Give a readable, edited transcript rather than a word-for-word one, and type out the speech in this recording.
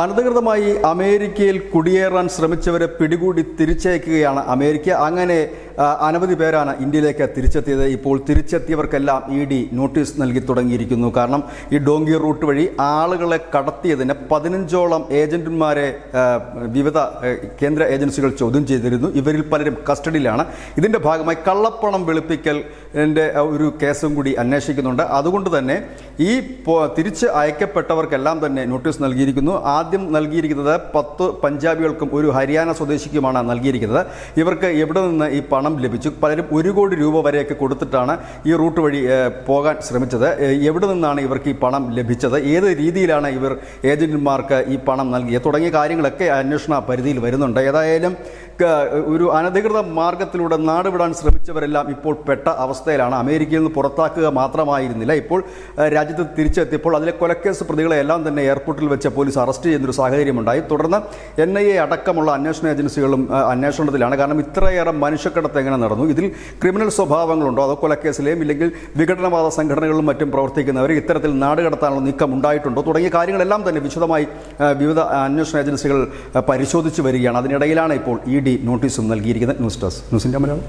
അനധികൃതമായി അമേരിക്കയിൽ കുടിയേറാൻ ശ്രമിച്ചവരെ പിടികൂടി തിരിച്ചയക്കുകയാണ് അമേരിക്ക. അങ്ങനെ അനവധി പേരാണ് ഇന്ത്യയിലേക്ക് തിരിച്ചെത്തിയത്. ഇപ്പോൾ തിരിച്ചെത്തിയവർക്കെല്ലാം ED നോട്ടീസ് നൽകി തുടങ്ങിയിരിക്കുന്നു. കാരണം ഈ ഡോങ്കി റൂട്ട് വഴി ആളുകളെ കടത്തിയതിന് 15ഓളം ഏജന്റുമാരെ വിവിധ കേന്ദ്ര ഏജൻസികൾ ചോദ്യം ചെയ്തിരുന്നു. ഇവരിൽ പലരും കസ്റ്റഡിയിലാണ്. ഇതിൻ്റെ ഭാഗമായി കള്ളപ്പണം വെളുപ്പിക്കലിൻ്റെ ഒരു കേസും കൂടി അന്വേഷിക്കുന്നുണ്ട്. അതുകൊണ്ട് തന്നെ ഈ തിരിച്ച് അയക്കപ്പെട്ടവർക്കെല്ലാം തന്നെ നോട്ടീസ് നൽകിയിരിക്കുന്നു. ആദ്യം നൽകിയിരിക്കുന്നത് 10 പഞ്ചാബികൾക്കും ഒരു ഹരിയാന സ്വദേശിക്കുമാണ് നൽകിയിരിക്കുന്നത്. ഇവർക്ക് എവിടെ നിന്ന് ഈ പണം ലഭിച്ചു? പലരും 1 കോടി രൂപ വരെയൊക്കെ കൊടുത്തിട്ടാണ് ഈ റൂട്ട് വഴി പോകാൻ ശ്രമിച്ചത്. എവിടെ നിന്നാണ് ഇവർക്ക് ഈ പണം ലഭിച്ചത്? ഏത് രീതിയിലാണ് ഇവർ ഏജന്റുമാർക്ക് ഈ പണം നൽകിയത്? തുടങ്ങിയ കാര്യങ്ങളൊക്കെ അന്വേഷണ പരിധിയിൽ വരുന്നുണ്ട്. ഏതായാലും ഒരു അനധികൃത മാർഗത്തിലൂടെ നാടുവിടാൻ ശ്രമിച്ചവരെല്ലാം ഇപ്പോൾ പെട്ട അവസ്ഥയിലാണ്. അമേരിക്കയിൽ നിന്ന് പുറത്താക്കുക മാത്രമായിരുന്നില്ല, ഇപ്പോൾ രാജ്യത്ത് തിരിച്ചെത്തിയപ്പോൾ അതിലെ കൊലക്കേസ് പ്രതികളെ എല്ലാം തന്നെ എയർപോർട്ടിൽ വെച്ച് പോലീസ് അറസ്റ്റ് ചെയ്യുന്നൊരു സാഹചര്യമുണ്ടായി. തുടർന്ന് NIA അടക്കമുള്ള അന്വേഷണ ഏജൻസികളും അന്വേഷണത്തിലാണ്. കാരണം ഇത്രയേറെ മനുഷ്യക്കടത്ത് എങ്ങനെ നടന്നു? ഇതിൽ ക്രിമിനൽ സ്വഭാവങ്ങളുണ്ടോ? അതോ കൊലക്കേസിലെയും ഇല്ലെങ്കിൽ വിഘടനവാദ സംഘടനകളിലും മറ്റും പ്രവർത്തിക്കുന്നവർ ഇത്തരത്തിൽ നാടുകടത്താനുള്ള നീക്കം ഉണ്ടായിട്ടുണ്ടോ? തുടങ്ങിയ കാര്യങ്ങളെല്ലാം തന്നെ വിശദമായി വിവിധ അന്വേഷണ ഏജൻസികൾ പരിശോധിച്ചു വരികയാണ്. അതിനിടയിലാണ് ഇപ്പോൾ ED നോട്ടീസും നൽകിയിരിക്കുന്നത്. ന്യൂസ് ഡെസ്ക് ന്യൂസിൻ്റെ മലയാളം.